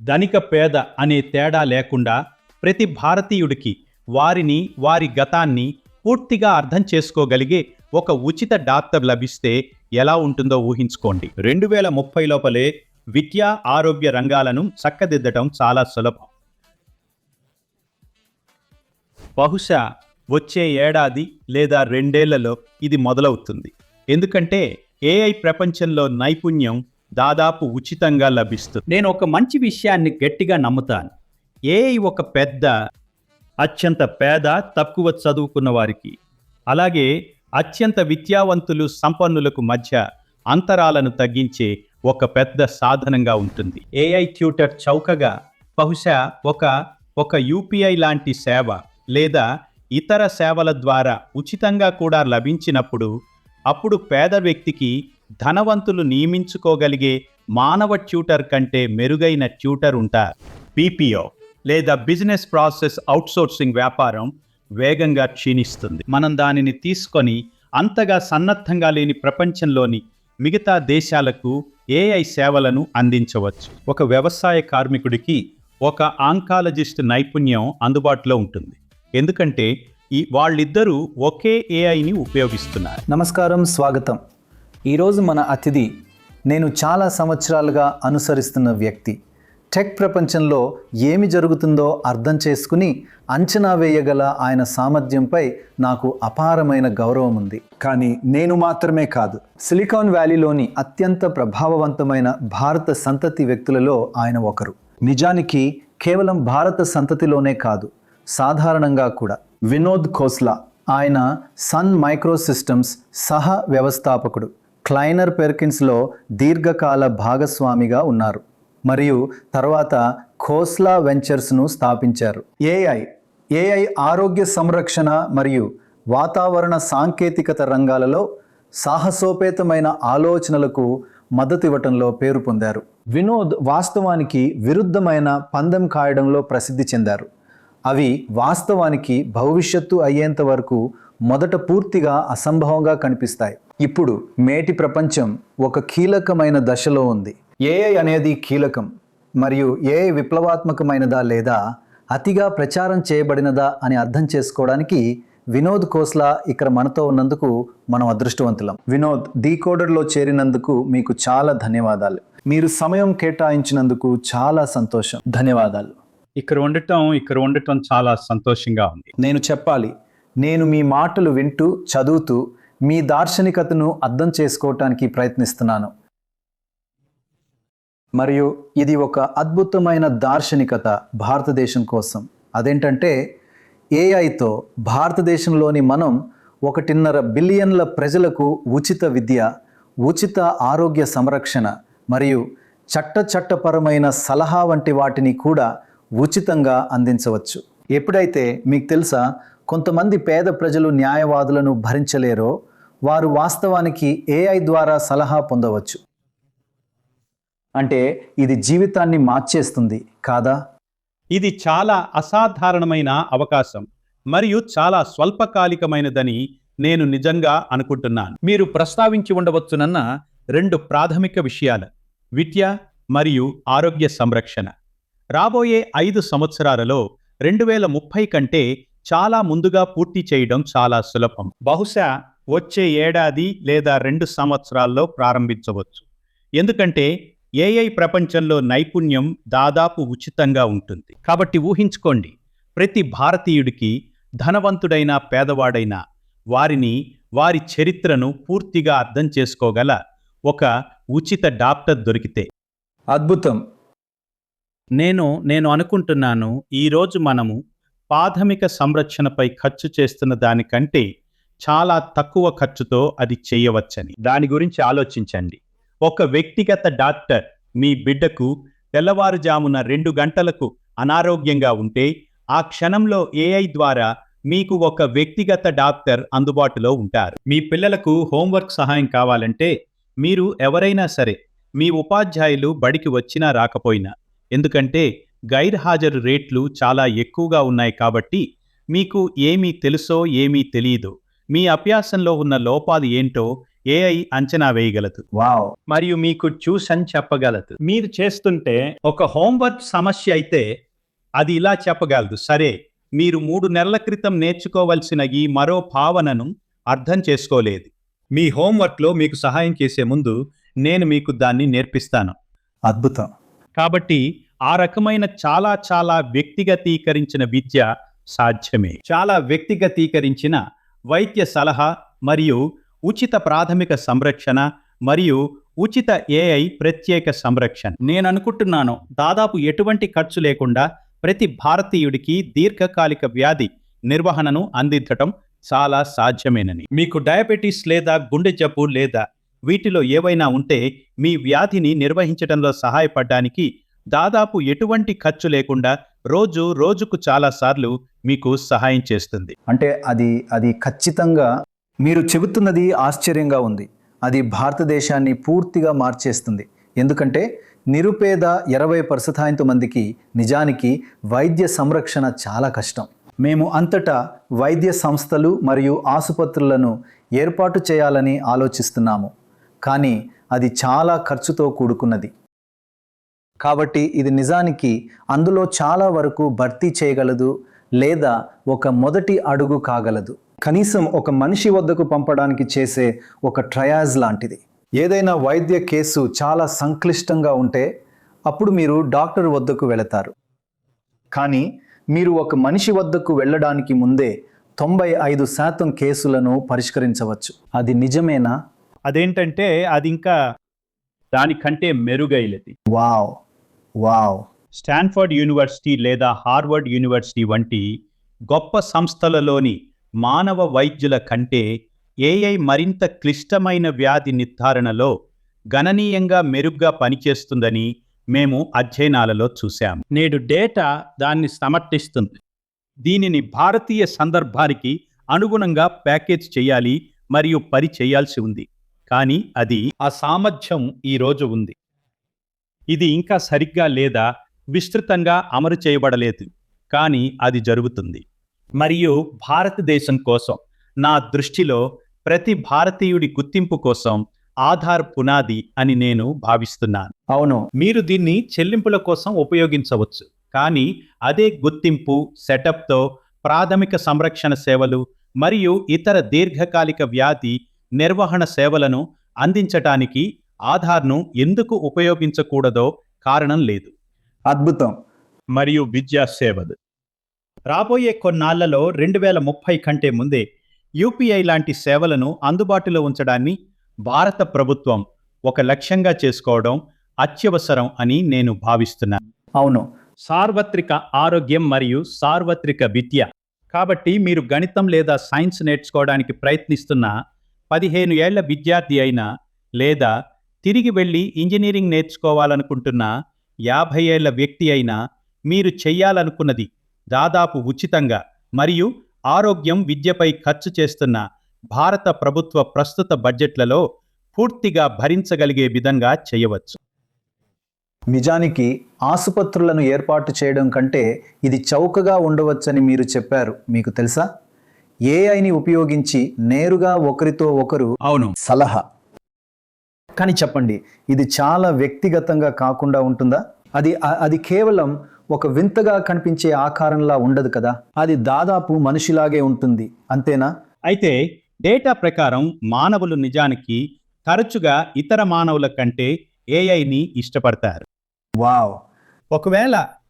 ధనిక పేద అనే తేడా లేకుండా ప్రతి భారతీయుడికి వారిని, వారి గతాన్ని పూర్తిగా అర్థం చేసుకోగలిగే ఒక ఉచిత డాక్టర్ లభిస్తే ఎలా ఉంటుందో ఊహించుకోండి. 2030 లోపలే విద్యా ఆరోగ్య రంగాలను చక్కదిద్దడం చాలా సులభం. బహుశా వచ్చే ఏడాది లేదా 2 ఏళ్లలో ఇది మొదలవుతుంది. ఎందుకంటే ఏఐ ప్రపంచంలో నైపుణ్యం దాదాపు ఉచితంగా లభిస్తుంది. నేను ఒక మంచి విషయాన్ని గట్టిగా నమ్ముతాను. ఏఐ ఒక అత్యంత పేద, తక్కువ చదువుకున్న వారికి, అలాగే అత్యంత విద్యావంతులు, సంపన్నులకు మధ్య అంతరాలను తగ్గించే ఒక పెద్ద సాధనంగా ఉంటుంది. ఏఐ ట్యూటర్ చౌకగా బహుశా ఒక యూపీఐ లాంటి సేవ లేదా ఇతర సేవల ద్వారా ఉచితంగా కూడా లభించినప్పుడు, అప్పుడు పేద వ్యక్తికి ధనవంతులు నియమించుకోగలిగే మానవ ట్యూటర్ కంటే మెరుగైన ట్యూటర్ ఉంటారు. బీపీఓ లేదా బిజినెస్ ప్రాసెస్ అవుట్సోర్సింగ్ వ్యాపారం వేగంగా క్షీణిస్తుంది. మనం దానిని తీసుకొని అంతగా సన్నద్ధంగా లేని ప్రపంచంలోని మిగతా దేశాలకు ఏఐ సేవలను అందించవచ్చు. ఒక వ్యవసాయ కార్మికుడికి ఒక ఆంకాలజిస్ట్ నైపుణ్యం అందుబాటులో ఉంటుంది, ఎందుకంటే వాళ్ళిద్దరూ ఒకే ఏఐని ఉపయోగిస్తున్నారు. నమస్కారం, స్వాగతం. ఈరోజు మన అతిథి నేను చాలా సంవత్సరాలుగా అనుసరిస్తున్న వ్యక్తి. టెక్ ప్రపంచంలో ఏమి జరుగుతుందో అర్థం చేసుకుని అంచనా వేయగల ఆయన సామర్థ్యంపై నాకు అపారమైన గౌరవం ఉంది. కానీ నేను మాత్రమే కాదు, సిలికాన్ వ్యాలీలోని అత్యంత ప్రభావవంతమైన భారత సంతతి వ్యక్తులలో ఆయన ఒకరు. నిజానికి కేవలం భారత సంతతిలోనే కాదు, సాధారణంగా కూడా. వినోద్ ఖోస్లా. ఆయన సన్ మైక్రోసిస్టమ్స్ సహ వ్యవస్థాపకుడు. క్లైనర్ పెర్కిన్స్లో దీర్ఘకాల భాగస్వామిగా ఉన్నారు మరియు తర్వాత ఖోస్లా వెంచర్స్ను స్థాపించారు. ఏఐ ఆరోగ్య సంరక్షణ మరియు వాతావరణ సాంకేతికత రంగాలలో సాహసోపేతమైన ఆలోచనలకు మద్దతు ఇవ్వటంలో పేరు పొందారు. వినోద్ వాస్తవానికి విరుద్ధమైన పందెం కాయడంలో ప్రసిద్ధి చెందారు. అవి వాస్తవానికి భవిష్యత్తు అయ్యేంత వరకు మొదట పూర్తిగా అసంభవంగా కనిపిస్తాయి. ఇప్పుడు మేటి ప్రపంచం ఒక కీలకమైన దశలో ఉంది. ఏఐ అనేది కీలకం, మరియు ఏఐ విప్లవాత్మకమైనదా లేదా అతిగా ప్రచారం చేయబడినదా అని అర్థం చేసుకోవడానికి వినోద్ ఖోస్లా ఇక్కడ మనతో ఉన్నందుకు మనం అదృష్టవంతులం. వినోద్, డీకోడర్లో చేరినందుకు మీకు చాలా ధన్యవాదాలు. మీరు సమయం కేటాయించినందుకు చాలా సంతోషం. ధన్యవాదాలు. ఇక్కడ ఉండటం చాలా సంతోషంగా ఉంది. నేను చెప్పాలి, నేను మీ మాటలు వింటూ, చదువుతూ మీ దార్శనికతను అర్థం చేసుకోవటానికి ప్రయత్నిస్తున్నాను. మరియు ఇది ఒక అద్భుతమైన దార్శనికత భారతదేశం కోసం. అదేంటంటే ఏఐతో భారతదేశంలోని మనం 1.5 బిలియన్ల ప్రజలకు ఉచిత విద్య, ఉచిత ఆరోగ్య సంరక్షణ మరియు చట్టపరమైన సలహా వంటి వాటిని కూడా ఉచితంగా అందించవచ్చు. ఎప్పుడైతే మీకు తెలుసా, కొంతమంది పేద ప్రజలు న్యాయవాదులను భరించలేరో వారు వాస్తవానికి ఏఐ ద్వారా సలహా పొందవచ్చు. అంటే ఇది జీవితాన్ని మార్చేస్తుంది కాదా? ఇది చాలా అసాధారణమైన అవకాశం మరియు చాలా స్వల్పకాలికమైనదని నేను నిజంగా అనుకుంటున్నాను. మీరు ప్రస్తావించి ఉండవచ్చునన్న 2 ప్రాథమిక విషయాలు: విద్య మరియు ఆరోగ్య సంరక్షణ. రాబోయే 5 సంవత్సరాలలో 2030 కంటే చాలా ముందుగా పూర్తి చేయడం చాలా సులభం. బహుశా వచ్చే ఏడాది లేదా 2 సంవత్సరాల్లో ప్రారంభించవచ్చు, ఎందుకంటే ఏఐ ప్రపంచంలో నైపుణ్యం దాదాపు ఉచితంగా ఉంటుంది. కాబట్టి ఊహించుకోండి, ప్రతి భారతీయుడికి, ధనవంతుడైన పేదవాడైనా, వారి చరిత్రను పూర్తిగా అర్థం చేసుకోగల ఒక ఉచిత డాక్టర్ దొరికితే. అద్భుతం. నేను అనుకుంటున్నాను, ఈరోజు మనము ప్రాథమిక సంరక్షణపై ఖర్చు చేస్తున్న దానికంటే చాలా తక్కువ ఖర్చుతో అది చేయవచ్చని. దాని గురించి ఆలోచించండి. ఒక వ్యక్తిగత డాక్టర్ మీ బిడ్డకు తెల్లవారుజామున 2 గంటలకు అనారోగ్యంగా ఉంటే, ఆ క్షణంలో ఏఐ ద్వారా మీకు ఒక వ్యక్తిగత డాక్టర్ అందుబాటులో ఉంటారు. మీ పిల్లలకు హోంవర్క్ సహాయం కావాలంటే, మీరు ఎవరైనా సరే, మీ ఉపాధ్యాయులు బడికి వచ్చినా రాకపోయినా, ఎందుకంటే గైర్హాజరు రేట్లు చాలా ఎక్కువగా ఉన్నాయి కాబట్టి, మీకు ఏమీ తెలుసో ఏమీ తెలియదో, మీ అభ్యాసంలో ఉన్న లోపాలు ఏంటో ఏఐ అంచనా వేయగలదు వావ్. మరియు మీకు చూసని చెప్పగలదు. మీరు చేస్తుంటే ఒక హోంవర్క్ సమస్య అయితే అది ఇలా చెప్పగలదు, సరే మీరు 3 నెలల క్రితం నేర్చుకోవలసిన ఈ మరో భావనను అర్థం చేసుకోలేదు. మీ హోంవర్క్లో మీకు సహాయం చేసే ముందు నేను మీకు దాన్ని నేర్పిస్తాను. అద్భుతం. కాబట్టి ఆ రకమైన చాలా చాలా వ్యక్తిగతీకరించిన విద్య సాధ్యమే. చాలా వ్యక్తిగతీకరించిన వైద్య సలహా మరియు ఉచిత ప్రాథమిక సంరక్షణ మరియు ఉచిత ఏఐ ప్రత్యేక సంరక్షణ. నేను అనుకుంటున్నాను దాదాపు ఎటువంటి ఖర్చు లేకుండా ప్రతి భారతీయుడికి దీర్ఘకాలిక వ్యాధి నిర్వహణను అందించటం చాలా సాధ్యమేనని. మీకు డయాబెటీస్ లేదా గుండె జబ్బు లేదా వీటిలో ఏవైనా ఉంటే మీ వ్యాధిని నిర్వహించడంలో సహాయపడడానికి దాదాపు ఎటువంటి ఖర్చు లేకుండా రోజుకు చాలాసార్లు మీకు సహాయం చేస్తుంది. అంటే అది ఖచ్చితంగా మీరు చెబుతున్నది ఆశ్చర్యంగా ఉంది. అది భారతదేశాన్ని పూర్తిగా మార్చేస్తుంది. ఎందుకంటే నిరుపేద 20% మందికి నిజానికి వైద్య సంరక్షణ చాలా కష్టం. మేము అంతటా వైద్య సంస్థలు మరియు ఆసుపత్రులను ఏర్పాటు చేయాలని ఆలోచిస్తున్నాము, కానీ అది చాలా ఖర్చుతో కూడుకున్నది. కాబట్టి ఇది నిజానికి అందులో చాలా వరకు భర్తీ చేయగలదు లేదా ఒక మొదటి అడుగు కాగలదు. కనీసం ఒక మనిషి వద్దకు పంపడానికి చేసే ఒక ట్రయాజ్ లాంటిది. ఏదైనా వైద్య కేసు చాలా సంక్లిష్టంగా ఉంటే అప్పుడు మీరు డాక్టర్ వద్దకు వెళతారు. కానీ మీరు ఒక మనిషి వద్దకు వెళ్ళడానికి ముందే 95% కేసులను పరిష్కరించవచ్చు. అది నిజమేనా? అదేంటంటే అది ఇంకా దానికంటే మెరుగైనది. Wow wow. స్టాన్ఫర్డ్ యూనివర్సిటీ లేదా హార్వర్డ్ యూనివర్సిటీ వంటి గొప్ప సంస్థలలోని మానవ వైద్యుల కంటే ఏఐ మరింత క్లిష్టమైన వ్యాధి నిర్ధారణలో గణనీయంగా మెరుగ్గా పనిచేస్తుందని మేము అధ్యయనాలలో చూశాము. నేడు డేటా దాన్ని సమర్థిస్తుంది. దీనిని భారతీయ సందర్భానికి అనుగుణంగా ప్యాకేజ్ చేయాలి మరియు చేయాల్సి ఉంది, కానీ అది ఆ సామర్థ్యం ఈరోజు ఉంది. ఇది ఇంకా సరిగ్గా లేదా విస్తృతంగా అమలు చేయబడలేదు, కానీ అది జరుగుతుంది. మరియు భారతదేశం కోసం, నా దృష్టిలో ప్రతి భారతీయుడి గుర్తింపు కోసం ఆధార్ పునాది అని నేను భావిస్తున్నాను. అవును, మీరు దీన్ని చెల్లింపుల కోసం ఉపయోగించవచ్చు, కానీ అదే గుర్తింపు సెటప్తో ప్రాథమిక సంరక్షణ సేవలు మరియు ఇతర దీర్ఘకాలిక వ్యాధి నిర్వహణ సేవలను అందించటానికి ఆధార్ను ఎందుకు ఉపయోగించకూడదో కారణం లేదు. అద్భుతం. మరియు విద్యా సేవలు రాబోయే కొన్నాళ్లలో 2030 కంటే ముందే యూపీఐ లాంటి సేవలను అందుబాటులో ఉంచడాన్ని భారత ప్రభుత్వం ఒక లక్ష్యంగా చేసుకోవడం అత్యవసరం అని నేను భావిస్తున్నాను. అవును, సార్వత్రిక ఆరోగ్యం మరియు సార్వత్రిక విద్య. కాబట్టి మీరు గణితం లేదా సైన్స్ నేర్చుకోవడానికి ప్రయత్నిస్తున్న 15 ఏళ్ల విద్యార్థి అయినా లేదా తిరిగి వెళ్ళి ఇంజనీరింగ్ నేర్చుకోవాలనుకుంటున్న 50 ఏళ్ల వ్యక్తి అయినా మీరు చెయ్యాలనుకున్నది దాదాపు ఉచితంగా మరియు ఆరోగ్యం విద్యపై ఖర్చు చేస్తున్న భారత ప్రభుత్వ ప్రస్తుత బడ్జెట్లలో పూర్తిగా భరించగలిగే విధంగా చేయవచ్చు. నిజానికి ఆసుపత్రులను ఏర్పాటు చేయడం కంటే ఇది చౌకగా ఉండవచ్చని మీరు చెప్పారు. మీకు తెలుసా, ఏఐని ఉపయోగించి నేరుగా ఒకరితో ఒకరు అవును సలహా. కానీ చెప్పండి, ఇది చాలా వ్యక్తిగతంగా కాకుండా ఉంటుందా? అది కేవలం ఒక వింతగా కనిపించే ఆకారంలా ఉండదు కదా, అది దాదాపు మనిషిలాగే ఉంటుంది, అంతేనా? అయితే డేటా ప్రకారం మానవులు నిజానికి తరచుగా ఇతర మానవుల కంటే ఏఐని ఇష్టపడతారు. వావ్.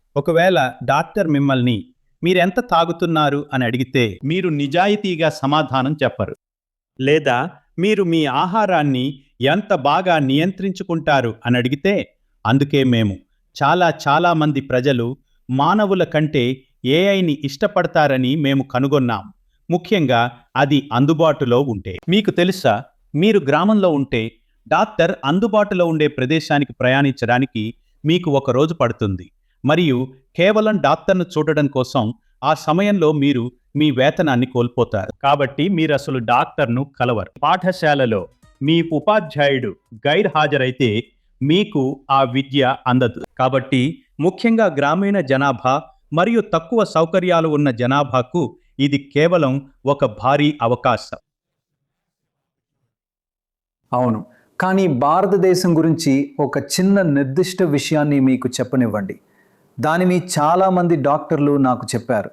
ఒకవేళ డాక్టర్ మిమ్మల్ని మీరెంత తాగుతున్నారు అని అడిగితే మీరు నిజాయితీగా సమాధానం చెప్పరు, లేదా మీరు మీ ఆహారాన్ని ఎంత బాగా నియంత్రించుకుంటారు అని అడిగితే, అందుకే మేము చాలా మంది ప్రజలు మానవుల కంటే ఏఐని ఇష్టపడతారని మేము కనుగొన్నాం, ముఖ్యంగా అది అందుబాటులో ఉంటే. మీకు తెలుసా, మీరు గ్రామంలో ఉంటే డాక్టర్ అందుబాటులో ఉండే ప్రదేశానికి ప్రయాణించడానికి మీకు 1 రోజు పడుతుంది మరియు కేవలం డాక్టర్ను చూడడం కోసం ఆ సమయంలో మీరు మీ వేతనాన్ని కోల్పోతారు. కాబట్టి మీరు అసలు డాక్టర్ను కలవరు. పాఠశాలలో మీ ఉపాధ్యాయుడు గైర్హాజరైతే మీకు ఆ విద్య అందదు. కాబట్టి ముఖ్యంగా గ్రామీణ జనాభా మరియు తక్కువ సౌకర్యాలు ఉన్న జనాభాకు ఇది కేవలం ఒక భారీ అవకాశం. అవును, కానీ భారతదేశం గురించి ఒక చిన్న నిర్దిష్ట విషయాన్ని మీకు చెప్పనివ్వండి. దానిని చాలామంది డాక్టర్లు నాకు చెప్పారు.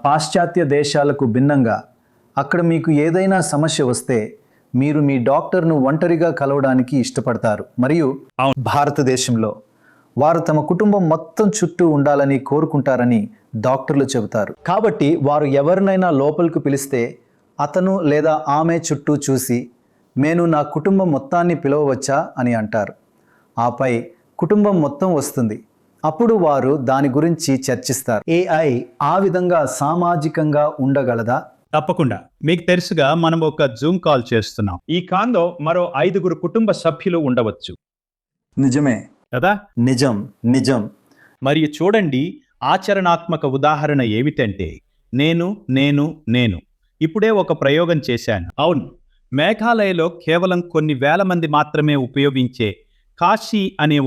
పాశ్చాత్య దేశాలకు భిన్నంగా అక్కడ మీకు ఏదైనా సమస్య వస్తే మీరు మీ డాక్టర్ను ఒంటరిగా కలవడానికి ఇష్టపడతారు. మరియు భారతదేశంలో వారు తమ కుటుంబం మొత్తం చుట్టూ ఉండాలని కోరుకుంటారని డాక్టర్లు చెబుతారు. కాబట్టి వారు ఎవరినైనా లోపలికి పిలిస్తే అతను లేదా ఆమె చుట్టూ చూసి, నేను నా కుటుంబం మొత్తాన్ని పిలవవచ్చా అని అంటారు. ఆపై కుటుంబం మొత్తం వస్తుంది. అప్పుడు వారు దాని గురించి చర్చిస్తారు. ఏఐ ఆ విధంగా సామాజికంగా ఉండగలదా? తప్పకుండా. మీకు తెలుసుగా మనం ఒక జూమ్ కాల్ చేస్తున్నాం. ఈ కాల్లో మరో 5 కుటుంబ సభ్యులు ఉండవచ్చు. నిజమే కదా? నిజం. మరియు చూడండి, ఆచరణాత్మక ఉదాహరణ ఏమిటంటే నేను ఇప్పుడే ఒక ప్రయోగం చేశాను. అవును, మేఘాలయలో కేవలం కొన్ని వేల మంది మాత్రమే ఉపయోగించే కాశీ అనే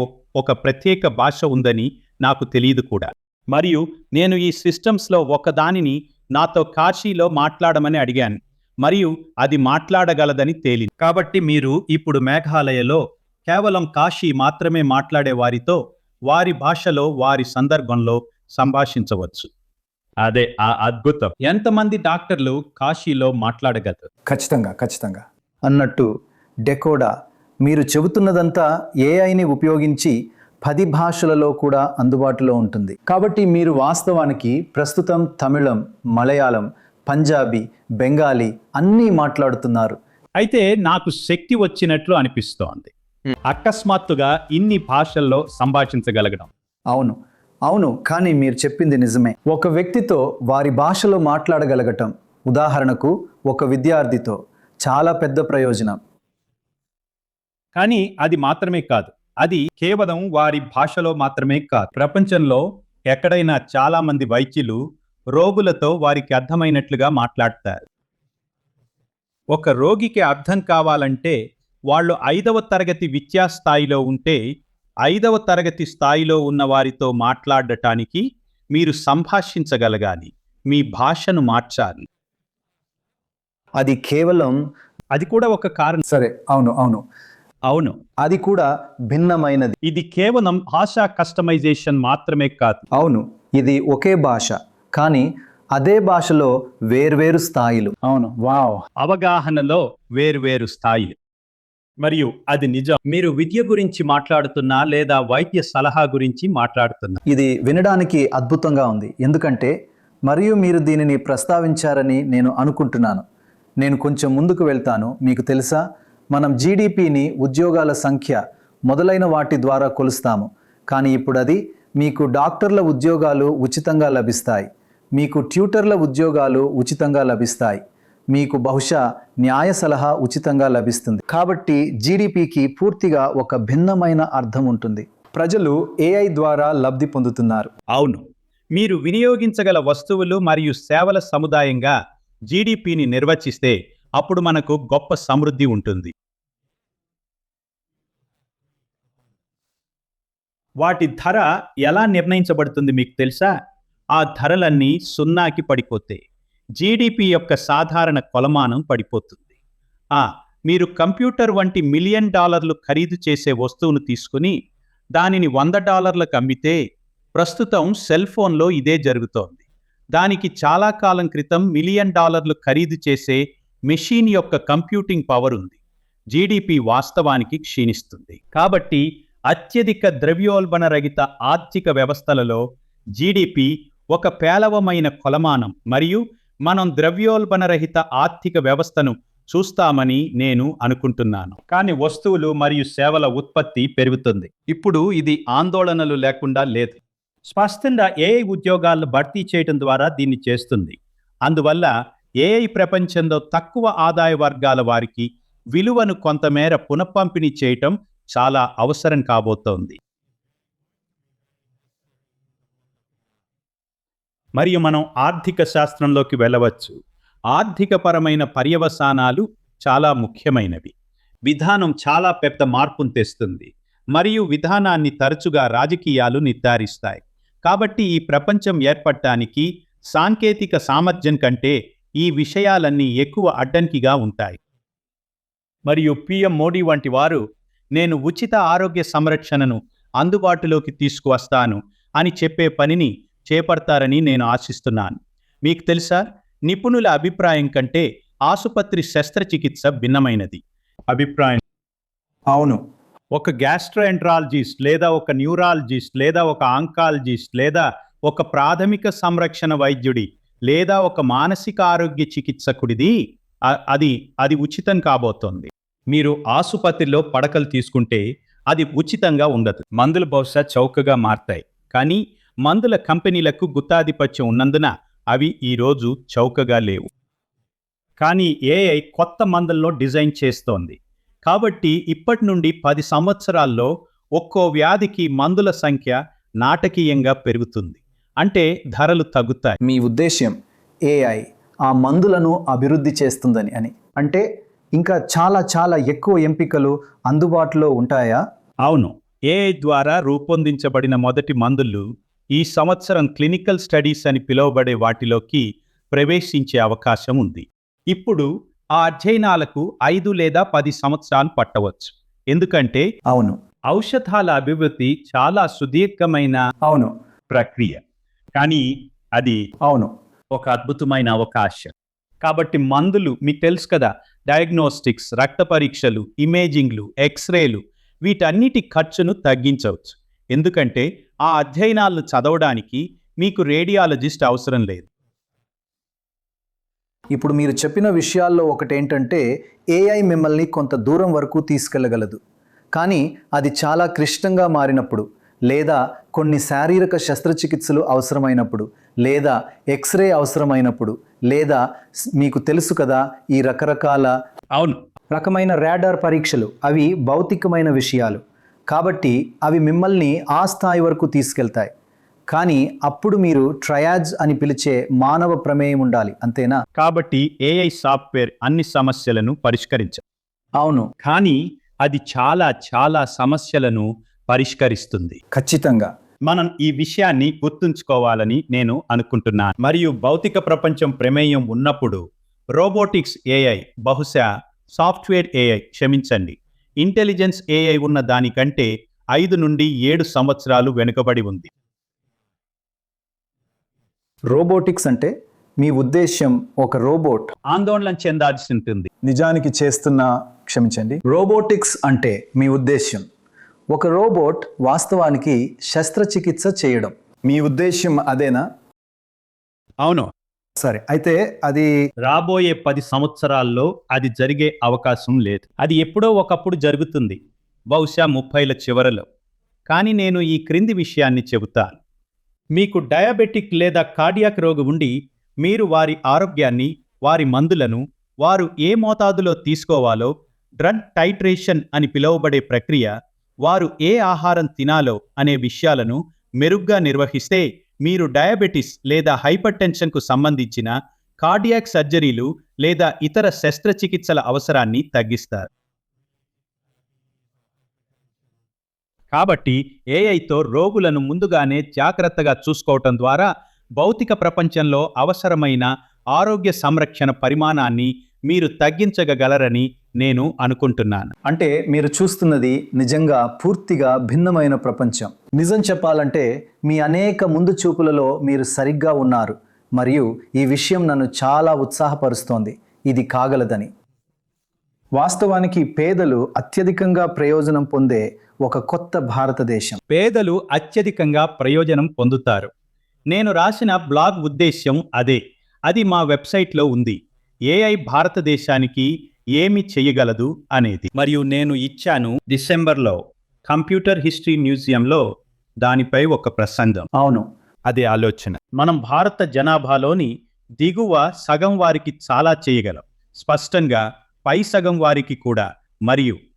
ఒక ప్రత్యేక భాష ఉందని నాకు తెలియదు కూడా. మరియు నేను ఈ సిస్టమ్స్లో ఒకదానిని నాతో కాశీలో మాట్లాడమని అడిగాను, మరియు అది మాట్లాడగలదని తేలింది. కాబట్టి మీరు ఇప్పుడు మేఘాలయలో కేవలం కాశీ మాత్రమే మాట్లాడే వారితో వారి భాషలో వారి సందర్భంలో సంభాషించవచ్చు. అదే ఆ అద్భుతం. ఎంతమంది డాక్టర్లు కాశీలో మాట్లాడగలరు? ఖచ్చితంగా అన్నట్టు డెకోడా, మీరు చెబుతున్నదంతా ఏఐని ఉపయోగించి 10 భాషలలో కూడా అందుబాటులో ఉంటుంది. కాబట్టి మీరు వాస్తవానికి ప్రస్తుతం తమిళం, మలయాళం, పంజాబీ, బెంగాలీ అన్నీ మాట్లాడుతున్నారు. అయితే నాకు శక్తి వచ్చినట్లు అనిపిస్తోంది, అకస్మాత్తుగా ఇన్ని భాషల్లో సంభాషించగలగడం. అవును, కానీ మీరు చెప్పింది నిజమే. ఒక వ్యక్తితో వారి భాషలో మాట్లాడగలగటం, ఉదాహరణకు ఒక విద్యార్థితో, చాలా పెద్ద ప్రయోజనం. కానీ అది మాత్రమే కాదు, అది కేవలం వారి భాషలో మాత్రమే కాదు. ప్రపంచంలో ఎక్కడైనా చాలా మంది వైద్యులు రోగులతో వారికి అర్థమైనట్లుగా మాట్లాడతారు. ఒక రోగికి అర్థం కావాలంటే వాళ్ళు 5వ తరగతి విద్యా స్థాయిలో ఉంటే 5వ తరగతి స్థాయిలో ఉన్న వారితో మాట్లాడటానికి మీరు సంభాషించగలగాలి, మీ భాషను మార్చాలి. అది కూడా ఒక కారణం. సరే, అవును, అది కూడా భిన్నమైనది. ఇది కేవలం భాషా కస్టమైజేషన్ మాత్రమే కాదు. అవును, ఇది ఒకే భాష, కానీ అదే భాషలో వేర్వేరు స్థాయిలు. వావ్. అవగాహనలో వేర్వేరు స్థాయిలు. మరియు అది నిజం. మీరు విద్య గురించి మాట్లాడుతున్నా లేదా వైద్య సలహా గురించి మాట్లాడుతున్నా. ఇది వినడానికి అద్భుతంగా ఉంది, ఎందుకంటే మరియు మీరు దీనిని ప్రస్తావించారని నేను అనుకుంటున్నాను. నేను కొంచెం ముందుకు వెళ్తాను. మీకు తెలుసా, మనం జీడిపిని ఉద్యోగాల సంఖ్య మొదలైన వాటి ద్వారా కొలుస్తాము, కానీ ఇప్పుడు అది మీకు డాక్టర్ల ఉద్యోగాలు ఉచితంగా లభిస్తాయి, మీకు ట్యూటర్ల ఉద్యోగాలు ఉచితంగా లభిస్తాయి, మీకు బహుశా న్యాయ సలహా ఉచితంగా లభిస్తుంది. కాబట్టి జీడిపికి పూర్తిగా ఒక భిన్నమైన అర్థం ఉంటుంది. ప్రజలు ఏఐ ద్వారా లబ్ధి పొందుతున్నారు. అవును, మీరు వినియోగించగల వస్తువులు మరియు సేవల సముదాయంగా జీడిపిని నిర్వచిస్తే అప్పుడు మనకు గొప్ప సమృద్ధి ఉంటుంది. వాటి ధర ఎలా నిర్ణయించబడుతుంది మీకు తెలుసా? ఆ ధరలన్నీ సున్నాకి పడిపోతాయి. జీడిపి యొక్క సాధారణ కొలమానం పడిపోతుంది. మీరు కంప్యూటర్ వంటి $1 మిలియన్ ఖరీదు చేసే వస్తువును తీసుకుని దానిని $100లకు అమ్మితే, ప్రస్తుతం సెల్ ఫోన్లో ఇదే జరుగుతోంది. దానికి చాలా కాలం క్రితం $1 మిలియన్ ఖరీదు చేసే మెషీన్ యొక్క కంప్యూటింగ్ పవర్ ఉంది. జీడిపి వాస్తవానికి క్షీణిస్తుంది. కాబట్టి అత్యధిక ద్రవ్యోల్బణ రహిత ఆర్థిక వ్యవస్థలలో జీడిపి ఒక పేలవమైన కొలమానం, మరియు మనం ద్రవ్యోల్బణరహిత ఆర్థిక వ్యవస్థను చూస్తామని నేను అనుకుంటున్నాను. కానీ వస్తువులు మరియు సేవల ఉత్పత్తి పెరుగుతుంది. ఇప్పుడు ఇది ఆందోళనలు లేకుండా లేదు. స్పష్టంగా ఏఐ ఉద్యోగాలను భర్తీ చేయడం ద్వారా దీన్ని చేస్తుంది. అందువల్ల ఏఐ ప్రపంచంలో తక్కువ ఆదాయ వర్గాల వారికి విలువను కొంతమేర పునఃపంపిణీ చేయటం చాలా అవసరం కాబోతోంది. మరియు మనం ఆర్థిక శాస్త్రంలోకి వెళ్ళవచ్చు. ఆర్థికపరమైన పర్యవసానాలు చాలా ముఖ్యమైనవి. విధానం చాలా పెద్ద మార్పును తెస్తుంది, మరియు విధానాన్ని తరచుగా రాజకీయాలు నిర్ధారిస్తాయి. కాబట్టి ఈ ప్రపంచం ఏర్పడటానికి సాంకేతిక సామర్థ్యం కంటే ఈ విషయాలన్నీ ఎక్కువ అడ్డంకిగా ఉంటాయి. మరియు పిఎం మోడీ వంటి వారు నేను ఉచిత ఆరోగ్య సంరక్షణను అందుబాటులోకి తీసుకువస్తాను అని చెప్పే పనిని చేపడతారని నేను ఆశిస్తున్నాను. మీకు తెలుసా, నిపుణుల అభిప్రాయం కంటే ఆసుపత్రి శస్త్రచికిత్స భిన్నమైనది. అభిప్రాయం అవును. ఒక గ్యాస్ట్రోఎంట్రాలజిస్ట్ లేదా ఒక న్యూరాలజిస్ట్ లేదా ఒక ఆంకాలజిస్ట్ లేదా ఒక ప్రాథమిక సంరక్షణ వైద్యుడి లేదా ఒక మానసిక ఆరోగ్య చికిత్సకుడిది అది ఉచితం కాబోతోంది. మీరు ఆసుపత్రిలో పడకలు తీసుకుంటే అది ఉచితంగా ఉండదు. మందులు బహుశా చౌకగా మారతాయి, కానీ మందుల కంపెనీలకు గుత్తాధిపత్యం ఉన్నందున అవి ఈరోజు చౌకగా లేవు. కానీ ఏఐ కొత్త మందులను డిజైన్ చేస్తోంది. కాబట్టి ఇప్పటి నుండి 10 సంవత్సరాల్లో ఒక్కో వ్యాధికి మందుల సంఖ్య నాటకీయంగా పెరుగుతుంది. అంటే ధరలు తగ్గుతాయి. మీ ఉద్దేశ్యం ఏఐ ఆ మందులను అభివృద్ధి చేస్తుందని అని అంటే ఇంకా చాలా చాలా ఎక్కువ ఎంపికలు అందుబాటులో ఉంటాయా? అవును. ఏఐ ద్వారా రూపొందించబడిన మొదటి మందులు ఈ సంవత్సరం క్లినికల్ స్టడీస్ అని పిలువబడే వాటిలోకి ప్రవేశించే అవకాశం ఉంది. ఇప్పుడు ఆ అధ్యయనాలకు 5 లేదా 10 సంవత్సరాలు పట్టవచ్చు. ఎందుకంటే అవును, ఔషధాల అభివృద్ధి చాలా సుదీర్ఘమైన ప్రక్రియ, కానీ అది ఒక అద్భుతమైన అవకాశం. కాబట్టి మందులు మీకు తెలుసు కదా, డయాగ్నోస్టిక్స్, రక్త పరీక్షలు, ఇమేజింగ్లు, ఎక్స్రేలు, వీటన్నిటి ఖర్చును తగ్గించవచ్చు. ఎందుకంటే ఆ అధ్యయనాలను చదవడానికి మీకు రేడియాలజిస్ట్ అవసరం లేదు. ఇప్పుడు మీరు చెప్పిన విషయాల్లో ఒకటేంటంటే ఏఐ మిమ్మల్ని కొంత దూరం వరకు తీసుకెళ్లగలదు, కానీ అది చాలా క్లిష్టంగా మారినప్పుడు లేదా కొన్ని శారీరక శస్త్రచికిత్సలు అవసరమైనప్పుడు లేదా ఎక్స్రే అవసరమైనప్పుడు లేదా మీకు తెలుసు కదా ఈ రకమైన రాడార్ పరీక్షలు, అవి భౌతికమైన విషయాలు కాబట్టి అవి మిమ్మల్ని ఆ స్థాయి వరకు తీసుకెళ్తాయి. కానీ అప్పుడు మీరు ట్రయాజ్ అని పిలిచే మానవ ప్రమేయం ఉండాలి, అంతేనా? కాబట్టి ఏఐ సాఫ్ట్వేర్ అన్ని సమస్యలను పరిష్కరించదు. అవును, కానీ అది చాలా చాలా సమస్యలను పరిష్కరిస్తుంది. ఖచ్చితంగా. మనం ఈ విషయాన్ని గుర్తుంచుకోవాలని నేను అనుకుంటున్నాను. మరియు భౌతిక ప్రపంచం ప్రమేయం ఉన్నప్పుడు రోబోటిక్స్ ఏఐ బహుశా సాఫ్ట్వేర్ ఏఐ, క్షమించండి, ఇంటెలిజెన్స్ ఏఐ ఉన్న దానికంటే 5 నుండి 7 సంవత్సరాలు వెనుకబడి ఉంది. రోబోటిక్స్ అంటే మీ ఉద్దేశ్యం ఒక రోబోట్ ఆందోళన చెందాల్సి ఉంటుంది. నిజానికి క్షమించండి, రోబోటిక్స్ అంటే మీ ఉద్దేశ్యం ఒక రోబోట్ వాస్తవానికి శస్త్రచికిత్స చేయడం. మీ ఉద్దేశ్యం అదేనా? అవును. సరే, అయితే అది రాబోయే 10 సంవత్సరాల్లో అది జరిగే అవకాశం లేదు. అది ఎప్పుడో ఒకప్పుడు జరుగుతుంది, బహుశా 30ల చివరలో. కానీ నేను ఈ క్రింది విషయాన్ని చెబుతాను. మీకు డయాబెటిక్ లేదా కార్డియాక్ రోగి ఉండి మీరు వారి ఆరోగ్యాన్ని, వారి మందులను వారు ఏ మోతాదులో తీసుకోవాలో, డ్రగ్ టైట్రేషన్ అని పిలువబడే ప్రక్రియ, వారు ఏ ఆహారం తినాలో అనే విషయాలను మెరుగ్గా నిర్వహిస్తే మీరు డయాబెటిస్ లేదా హైపర్ టెన్షన్కు సంబంధించిన కార్డియాక్ సర్జరీలు లేదా ఇతర శస్త్రచికిత్సల అవసరాన్ని తగ్గిస్తారు. కాబట్టి ఏఐతో రోగులను ముందుగానే జాగ్రత్తగా చూసుకోవటం ద్వారా భౌతిక ప్రపంచంలో అవసరమైన ఆరోగ్య సంరక్షణ పరిమాణాన్ని మీరు తగ్గించగలరని నేను అనుకుంటున్నాను. అంటే మీరు చూస్తున్నది నిజంగా పూర్తిగా భిన్నమైన ప్రపంచం. నిజం చెప్పాలంటే మీ అనేక ముందు చూపులలో మీరు సరిగ్గా ఉన్నారు మరియు ఈ విషయం నన్ను చాలా ఉత్సాహపరుస్తోంది. ఇది కాగలదని. వాస్తవానికి పేదలు అత్యధికంగా ప్రయోజనం పొందే ఒక కొత్త భారతదేశం. పేదలు అత్యధికంగా ప్రయోజనం పొందుతారు. నేను రాసిన బ్లాగ్ ఉద్దేశ్యం అదే. అది మా వెబ్సైట్లో ఉంది. ఏఐ భారతదేశానికి ఏమి చేయగలదు అనేది. మరియు నేను ఇచ్చాను డిసెంబర్లో కంప్యూటర్ హిస్టరీ మ్యూజియంలో దానిపై ఒక ప్రసంగం. అవును, అదే ఆలోచన. మనం భారత జనాభాలోని దిగువ సగం వారికి చాలా చేయగలం, స్పష్టంగా పై సగం వారికి కూడా.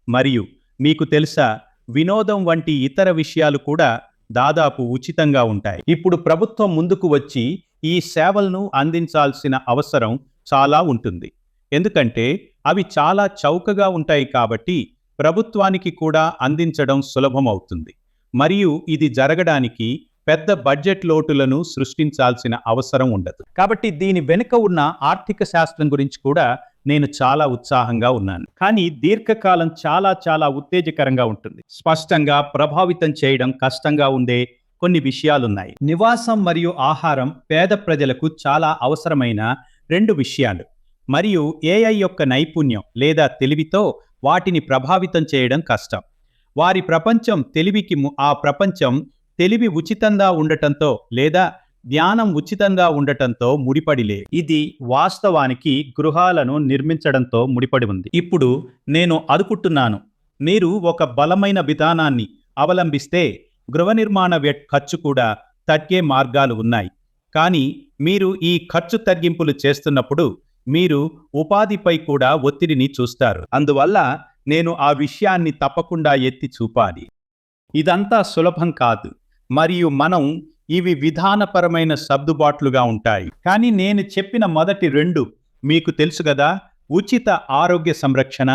మరియు మీకు తెలుసా, వినోదం వంటి ఇతర విషయాలు కూడా దాదాపు ఉచితంగా ఉంటాయి. ఇప్పుడు ప్రభుత్వం ముందుకు వచ్చి ఈ సేవలను అందించాల్సిన అవసరం చాలా ఉంటుంది, ఎందుకంటే అవి చాలా చౌకగా ఉంటాయి. కాబట్టి ప్రభుత్వానికి కూడా అందించడం సులభమవుతుంది. మరియు ఇది జరగడానికి పెద్ద బడ్జెట్ లోటులను సృష్టించాల్సిన అవసరం ఉండదు. కాబట్టి దీని వెనుక ఉన్న ఆర్థిక శాస్త్రం గురించి కూడా నేను చాలా ఉత్సాహంగా ఉన్నాను. కానీ దీర్ఘకాలం చాలా ఉత్తేజకరంగా ఉంటుంది. స్పష్టంగా ప్రభావితం చేయడం కష్టంగా ఉండే కొన్ని విషయాలున్నాయి. నివాసం మరియు ఆహారం పేద ప్రజలకు చాలా అవసరమైన రెండు విషయాలు. మరియు ఏఐ యొక్క నైపుణ్యం లేదా తెలివితో వాటిని ప్రభావితం చేయడం కష్టం. వారి ప్రపంచం ఆ ప్రపంచం తెలివి ఉచితంగా ఉండటంతో లేదా జ్ఞానం ఉచితంగా ఉండటంతో ముడిపడి లేదు. ఇది వాస్తవానికి గృహాలను నిర్మించడంతో ముడిపడి ఉంది. ఇప్పుడు నేను అనుకుంటున్నాను, మీరు ఒక బలమైన విధానాన్ని అవలంబిస్తే గృహ నిర్మాణ ఖర్చు కూడా తగ్గే మార్గాలు ఉన్నాయి. కానీ మీరు ఈ ఖర్చు తగ్గింపులు చేస్తున్నప్పుడు మీరు ఉపాధిపై కూడా ఒత్తిడిని చూస్తారు. అందువల్ల నేను ఆ విషయాన్ని తప్పకుండా ఎత్తి చూపాలి. ఇదంతా సులభం కాదు మరియు ఇవి విధానపరమైన సర్దుబాట్లుగా ఉంటాయి. కానీ నేను చెప్పిన మొదటి రెండు మీకు తెలుసు కదా, ఉచిత ఆరోగ్య సంరక్షణ,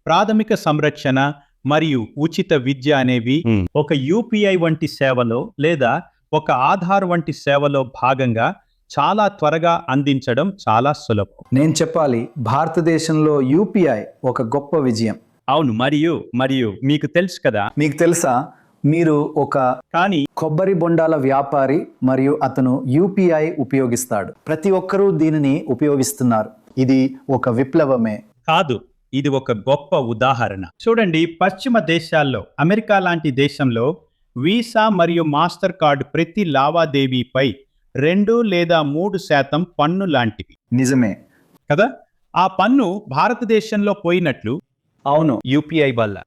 ప్రాథమిక సంరక్షణ మరియు ఉచిత విద్య అనేవి ఒక యూపీఐ వంటి సేవలో లేదా ఒక ఆధార్ వంటి సేవలో భాగంగా చాలా త్వరగా అందించడం చాలా సులభం. నేను చెప్పాలి, భారతదేశంలో యూపీఐ ఒక గొప్ప విజయం. అవును, మరియు మీకు తెలుసు కదా, మీకు తెలుసా, మీరు ఒక కొబ్బరి బొండాల వ్యాపారి మరియు అతను యూపీఐ ఉపయోగిస్తాడు. ప్రతి ఒక్కరూ దీనిని ఉపయోగిస్తున్నారు. ఇది ఒక విప్లవమే కాదు, ఇది ఒక గొప్ప ఉదాహరణ. చూడండి, పశ్చిమ దేశాల్లో, అమెరికా లాంటి దేశంలో వీసా మరియు మాస్టర్ కార్డు ప్రతి లావాదేవీపై 2 లేదా 3% పన్ను లాంటివి. నిజమే కదా? ఆ పన్ను భారతదేశంలో పోయినట్లు. అవును, యూపీఐ వల్ల.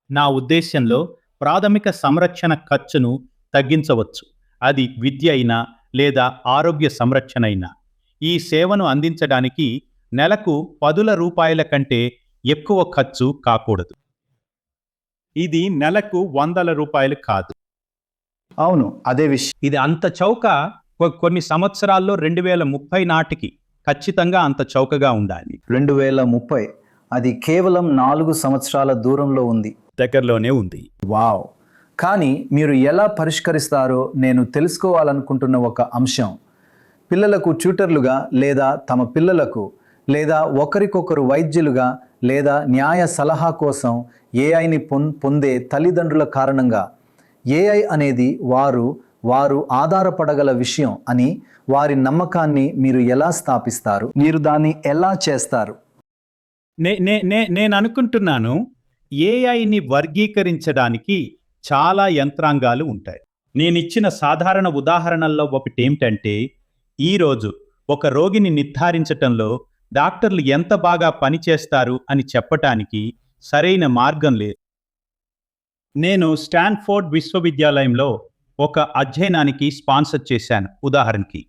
నా ఉద్దేశంలో ప్రాథమిక సంరక్షణ ఖర్చును తగ్గించవచ్చు. అది విద్య అయినా లేదా ఆరోగ్య సంరక్షణ అయినా. ఈ సేవను అందించడానికి నెలకు ₹10,000 కంటే ఎక్కువ ఖర్చు కాకూడదు. ఇది నెలకు ₹100 కాదు. అవును, అదే విషయం. ఇది అంత చౌక. కొన్ని సంవత్సరాల్లో 2030 నాటికి ఖచ్చితంగా అంత చౌకగా ఉండాలి. 2030, అది కేవలం 4 సంవత్సరాల దూరంలో ఉంది. దగ్గరలోనే ఉంది. వావ్! కానీ మీరు ఎలా పరిష్కరిస్తారో నేను తెలుసుకోవాలనుకుంటున్న ఒక అంశం, పిల్లలకు ట్యూటర్లుగా లేదా తమ పిల్లలకు లేదా ఒకరికొకరు వైద్యులుగా లేదా న్యాయ సలహా కోసం ఏఐని పొందే తల్లిదండ్రుల కారణంగా ఏఐ అనేది వారు ఆధారపడగల విషయం అని వారి నమ్మకాన్ని మీరు ఎలా స్థాపిస్తారు? మీరు దాన్ని ఎలా చేస్తారు? నేను అనుకుంటున్నాను, ఏఐని వర్గీకరించడానికి చాలా యంత్రాంగాలు ఉంటాయి. నేనిచ్చిన సాధారణ ఉదాహరణల్లో ఒకటి ఏమిటంటే, ఈరోజు ఒక రోగిని నిర్ధారించటంలో డాక్టర్లు ఎంత బాగా పనిచేస్తారు అని చెప్పటానికి సరైన మార్గం లేదు. నేను స్టాన్ఫోర్డ్ విశ్వవిద్యాలయంలో ఒక అధ్యయనానికి స్పాన్సర్ చేశాను. ఉదాహరణకి,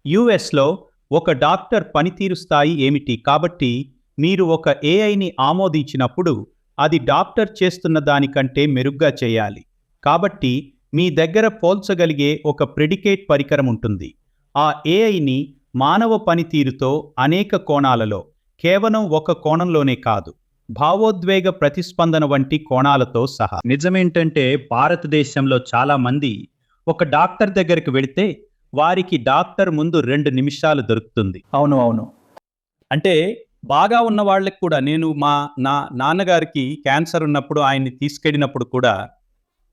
యుఎస్లో ఒక డాక్టర్ పనితీరు స్థాయి ఏమిటి? కాబట్టి మీరు ఒక ఏఐని ఆమోదించినప్పుడు అది డాక్టర్ చేస్తున్న దానికంటే మెరుగ్గా చేయాలి. కాబట్టి మీ దగ్గర పోల్చగలిగే ఒక ప్రెడికేట్ పరికరం ఉంటుంది. ఆ ఏఐని మానవ పనితీరుతో అనేక కోణాలలో, కేవలం ఒక కోణంలోనే కాదు, భావోద్వేగ ప్రతిస్పందన వంటి కోణాలతో సహా. నిజమేంటంటే, భారతదేశంలో చాలా మంది ఒక డాక్టర్ దగ్గరికి వెళితే వారికి డాక్టర్ ముందు 2 నిమిషాలు దొరుకుతుంది. అవును. అంటే బాగా ఉన్న వాళ్ళకి కూడా, నేను నా నాన్నగారికి క్యాన్సర్ ఉన్నప్పుడు ఆయన్ని తీసుకెళ్ళినప్పుడు కూడా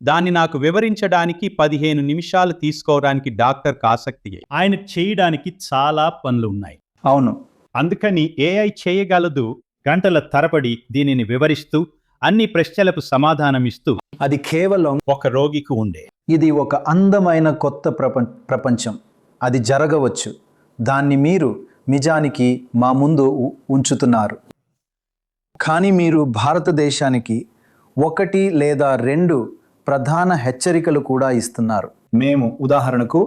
దాన్ని నాకు వివరించడానికి 15 నిమిషాలు తీసుకోవడానికి డాక్టర్కి ఆసక్తి. ఆయన చేయడానికి చాలా పనులు ఉన్నాయి. అవును, అందుకని ఏఐ చేయగలదు. గంటల తరబడి దీనిని వివరిస్తూ అన్ని ప్రశ్నలకు సమాధానమిస్తూ అది కేవలం ఒక రోగికి ఉండే. ఇది ఒక అందమైన కొత్త ప్రపంచం. అది జరగవచ్చు. దాన్ని మీరు నిజానికి మా ముందు ఉంచుతున్నారు. కానీ మీరు భారతదేశానికి 1 లేదా 2 ప్రధాన హెచ్చరికలు కూడా ఇస్తున్నారు. మేము ఉదాహరణకు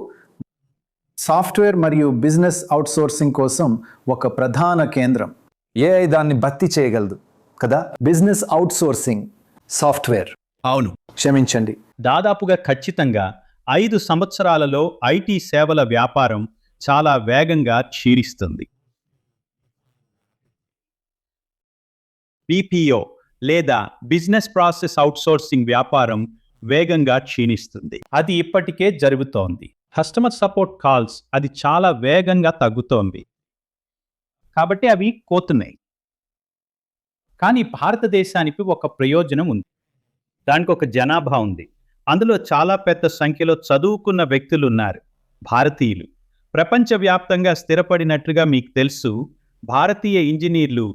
సాఫ్ట్వేర్ మరియు బిజినెస్ అవుట్సోర్సింగ్ కోసం ఒక ప్రధాన కేంద్రం. ఏఐ దాన్ని భర్తీ చేయగలదు కదా? Business outsourcing software. అవును, క్షమించండి, దాదాపుగా ఖచ్చితంగా 5 సంవత్సరాలలో ఐటీ సేవల వ్యాపారం చాలా వేగంగా క్షీణిస్తుంది. BPO లేదా బిజినెస్ ప్రాసెస్ అవుట్సోర్సింగ్ వ్యాపారం వేగంగా క్షీణిస్తుంది. అది ఇప్పటికే జరుగుతోంది. కస్టమర్ సపోర్ట్ కాల్స్ అది చాలా వేగంగా తగ్గుతోంది. కాబట్టి అవి కోతున్నాయి. కానీ భారతదేశానికి ఒక ప్రయోజనం ఉంది. దానికి ఒక జనాభా ఉంది. అందులో చాలా పెద్ద సంఖ్యలో చదువుకున్న వ్యక్తులు ఉన్నారు, భారతీయులు. ప్రపంచవ్యాప్తంగా స్థిరపడినట్లుగా మీకు తెలుసు, భారతీయ ఇంజనీర్లు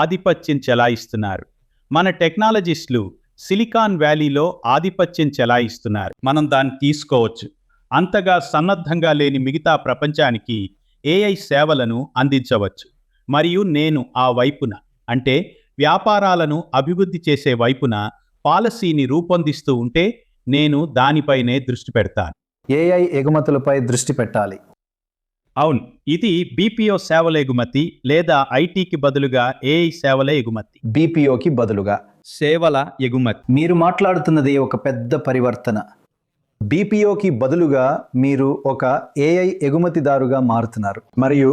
ఆధిపత్యం చెలాయిస్తున్నారు. మన టెక్నాలజిస్టులు సిలికాన్ వ్యాలీలో ఆధిపత్యం చెలాయిస్తున్నారు. మనం దాన్ని తీసుకోవచ్చు. అంతగా సన్నద్ధంగా లేని మిగతా ప్రపంచానికి ఏఐ సేవలను అందించవచ్చు. మరియు నేను ఆ వైపున, అంటే వ్యాపారాలను అభివృద్ధి చేసే వైపున పాలసీని రూపొందిస్తూ ఉంటే నేను దానిపైనే దృష్టి పెడతాను. ఏఐ ఎగుమతులపై దృష్టి పెట్టాలి. అవును, ఇది బీపీఓ సేవల ఎగుమతి లేదా ఐటీకి బదులుగా ఏఐ సేవల ఎగుమతి. బీపీఓకి బదులుగా సేవల ఎగుమతి. మీరు మాట్లాడుతున్నది ఒక పెద్ద పరివర్తన. బీపీఓకి బదులుగా మీరు ఒక ఏఐ ఎగుమతిదారుగా మారుతున్నారు. మరియు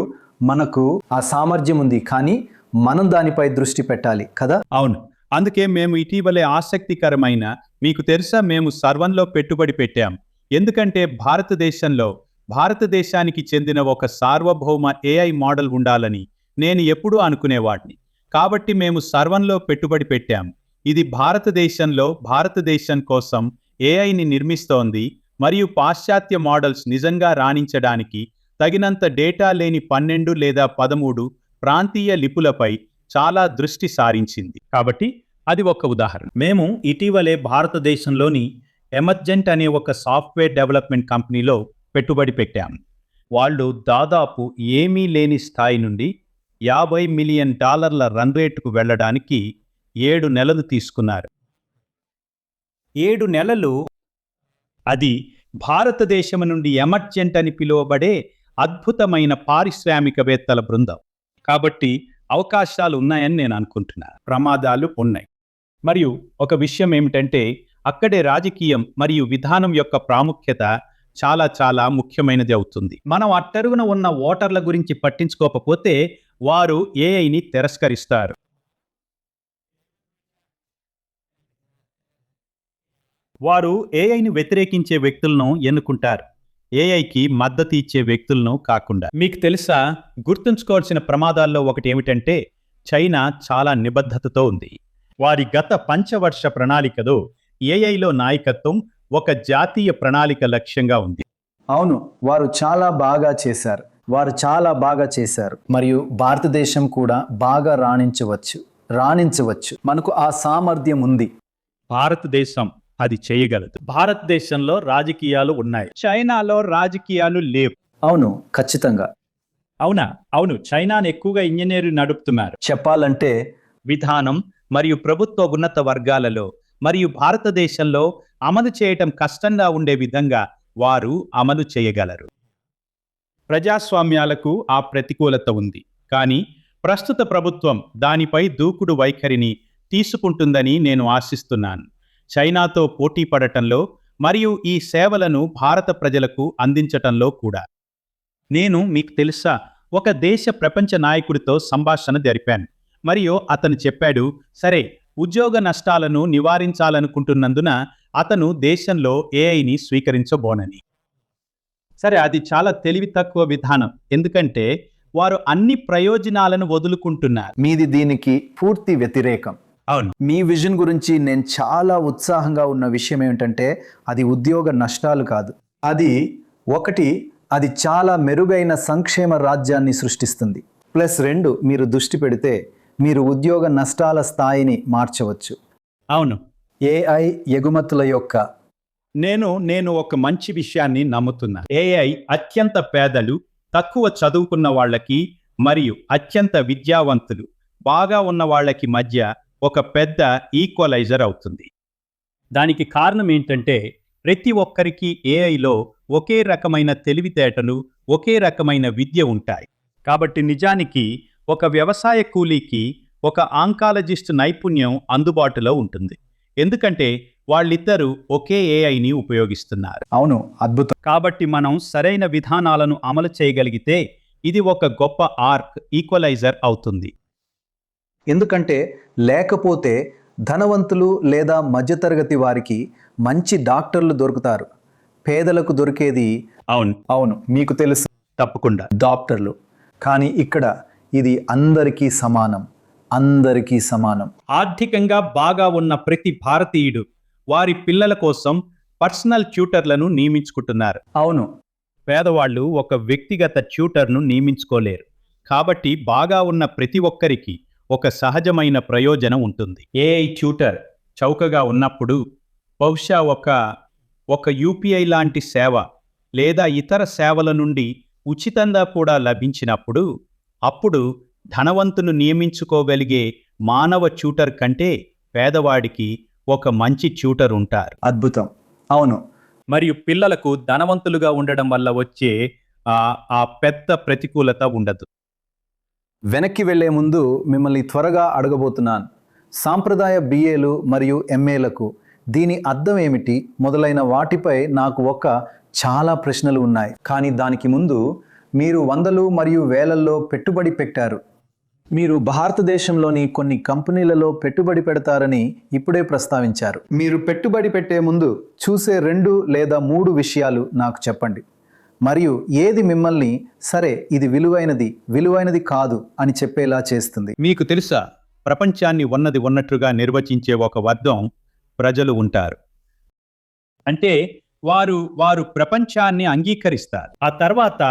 మనకు ఆ సామర్థ్యం ఉంది, కానీ మనం దానిపై దృష్టి పెట్టాలి కదా. అవును, అందుకే మేము ఇటీవలే ఆసక్తికరమైన, మీకు తెలుసా, మేము సర్వంలో పెట్టుబడి పెట్టాం. ఎందుకంటే భారతదేశానికి చెందిన ఒక సార్వభౌమ ఏఐ మోడల్ ఉండాలని నేను ఎప్పుడూ అనుకునేవాడిని. కాబట్టి మేము సర్వంలో పెట్టుబడి పెట్టాం. ఇది భారతదేశం కోసం ఏఐని నిర్మిస్తోంది మరియు పాశ్చాత్య మోడల్స్ నిజంగా రాణించడానికి తగినంత డేటా లేని 12 లేదా 13 ప్రాంతీయ లిపులపై చాలా దృష్టి సారించింది. కాబట్టి అది ఒక ఉదాహరణ. మేము ఇటీవలే భారతదేశంలోని ఎమర్జెంట్ అనే ఒక సాఫ్ట్వేర్ డెవలప్మెంట్ కంపెనీలో పెట్టుబడి పెట్టాము. వాళ్ళు దాదాపు ఏమీ లేని స్థాయి నుండి $50 మిలియన్ రన్ రేటుకు వెళ్ళడానికి 7 నెలలు తీసుకున్నారు. 7 నెలలు. అది భారతదేశం నుండి ఎమర్జెంట్ అని పిలువబడే అద్భుతమైన పారిశ్రామికవేత్తల బృందం. కాబట్టి అవకాశాలు ఉన్నాయని నేను అనుకుంటున్నాను. ప్రమాదాలు ఉన్నాయి. మరియు ఒక విషయం ఏమిటంటే, అక్కడే రాజకీయం మరియు విధానం యొక్క ప్రాముఖ్యత చాలా చాలా ముఖ్యమైనది అవుతుంది. మనం అట్టరుగున ఉన్న ఓటర్ల గురించి పట్టించుకోకపోతే వారు ఏఐని తిరస్కరిస్తారు. వారు ఏఐని వ్యతిరేకించే వ్యక్తులను ఎన్నుకుంటారు, ఏఐకి మద్దతు ఇచ్చే వ్యక్తులను కాకుండా. మీకు తెలుసా, గుర్తుంచుకోవాల్సిన ప్రమాదాల్లో ఒకటి ఏమిటంటే, చైనా చాలా నిబద్ధతతో ఉంది. వారి గత పంచవర్ష ప్రణాళికలో ఏఐలో నాయకత్వం ఒక జాతీయ ప్రణాళిక లక్ష్యంగా ఉంది. అవును, వారు చాలా బాగా చేశారు. మరియు భారతదేశం కూడా బాగా రాణించవచ్చు. మనకు ఆ సామర్థ్యం ఉంది. భారతదేశం అది చేయగలదు. భారతదేశంలో రాజకీయాలు ఉన్నాయి, చైనాలో రాజకీయాలు లేవు. అవును, ఖచ్చితంగా. అవును, చైనాను ఎక్కువగా ఇంజనీర్లు నడుపుతున్నారు. చెప్పాలంటే విధానం మరియు ప్రభుత్వ ఉన్నత వర్గాలలో మరియు భారతదేశంలో అమలు చేయటం కష్టంగా ఉండే విధంగా వారు అమలు చేయగలరు. ప్రజాస్వామ్యాలకు ఆ ప్రతికూలత ఉంది, కానీ ప్రస్తుత ప్రభుత్వం దానిపై దూకుడు వైఖరిని తీసుకుంటుందని నేను ఆశిస్తున్నాను. చైనాతో పోటీ పడటంలో మరియు ఈ సేవలను భారత ప్రజలకు అందించటంలో కూడా. మీకు తెలుసా, ఒక దేశ ప్రపంచ నాయకుడితో సంభాషణ జరిపాను మరియు అతను చెప్పాడు, సరే, ఉద్యోగ నష్టాలను నివారించాలనుకుంటున్నందున అతను దేశంలో ఏఐని స్వీకరించబోనని. సరే, అది చాలా తెలివి తక్కువ విధానం, ఎందుకంటే వారు అన్ని ప్రయోజనాలను వదులుకుంటున్నారు. మీది దీనికి పూర్తి వ్యతిరేకం. అవును, మీ విజన్ గురించి నేను చాలా ఉత్సాహంగా ఉన్న విషయం ఏమిటంటే, అది ఉద్యోగ నష్టాలు కాదు. అది చాలా మెరుగైన సంక్షేమ రాజ్యాన్ని సృష్టిస్తుంది. +2, మీరు దృష్టి పెడితే మీరు ఉద్యోగ నష్టాల స్థాయిని మార్చవచ్చు. అవును, ఏఐ ఎగుమతుల యొక్క నేను ఒక మంచి విషయాన్ని నమ్ముతున్నా. ఏఐ అత్యంత పేదలు, తక్కువ చదువుకున్న వాళ్ళకి మరియు అత్యంత విద్యావంతులు, బాగా ఉన్న వాళ్ళకి మధ్య ఒక పెద్ద ఈక్వలైజర్ అవుతుంది. దానికి కారణం ఏంటంటే, ప్రతి ఒక్కరికి ఏఐలో ఒకే రకమైన తెలివితేటలు, ఒకే రకమైన విద్య ఉంటాయి. కాబట్టి నిజానికి ఒక వ్యవసాయ కూలీకి ఒక ఆంకాలజిస్ట్ నైపుణ్యం అందుబాటులో ఉంటుంది, ఎందుకంటే వాళ్ళిద్దరూ ఒకే ఏఐని ఉపయోగిస్తున్నారు. అవును, అద్భుతం. కాబట్టి మనం సరైన విధానాలను అమలు చేయగలిగితే ఇది ఒక గొప్ప ఈక్వలైజర్ అవుతుంది. ఎందుకంటే లేకపోతే ధనవంతులు లేదా మధ్యతరగతి వారికి మంచి డాక్టర్లు దొరుకుతారు, పేదలకు దొరికేది అవును మీకు తెలుసు తప్పకుండా డాక్టర్లు. కానీ ఇక్కడ ఇది అందరికీ సమానం. అందరికీ సమానం. ఆర్థికంగా బాగా ఉన్న ప్రతి భారతీయుడు వారి పిల్లల కోసం పర్సనల్ ట్యూటర్లను నియమించుకుంటున్నారు. అవును, పేదవాళ్ళు ఒక వ్యక్తిగత ట్యూటర్ను నియమించుకోలేరు. కాబట్టి బాగా ఉన్న ప్రతి ఒక్కరికి ఒక సహజమైన ప్రయోజనం ఉంటుంది. ఏఐ ట్యూటర్ చౌకగా ఉన్నప్పుడు బహుశా ఒక యూపీఐ లాంటి సేవ లేదా ఇతర సేవల నుండి ఉచితంగా కూడా లభించినప్పుడు అప్పుడు ధనవంతును నియమించుకోగలిగే మానవ ట్యూటర్ కంటే పేదవాడికి ఒక మంచి ట్యూటర్ ఉంటారు. అద్భుతం. అవును, మరియు పిల్లలకు ధనవంతులుగా ఉండడం వల్ల వచ్చే ఆ పెద్ద ప్రతికూలత ఉండదు. వెనక్కి వెళ్లే ముందు మిమ్మల్ని త్వరగా అడగబోతున్నాను. సాంప్రదాయ బిఏలు మరియు ఎంఏలకు దీని అర్థం ఏమిటి మొదలైన వాటిపై నాకు చాలా ప్రశ్నలు ఉన్నాయి. కానీ దానికి ముందు మీరు వందలు మరియు వేలల్లో పెట్టుబడి పెట్టారు. మీరు భారతదేశంలోని కొన్ని కంపెనీలలో పెట్టుబడి పెడతారని ఇప్పుడే ప్రస్తావించారు. మీరు పెట్టుబడి పెట్టే ముందు చూసే 2 లేదా 3 విషయాలు నాకు చెప్పండి. మరియు ఏది మిమ్మల్ని సరే ఇది విలువైనది కాదు అని చెప్పేలా చేస్తుంది? మీకు తెలుసా, ప్రపంచాన్ని ఉన్నట్లుగా నిర్వచించే ఒక వర్గం ప్రజలు ఉంటారు. అంటే వారు ప్రపంచాన్ని అంగీకరిస్తారు. ఆ తర్వాత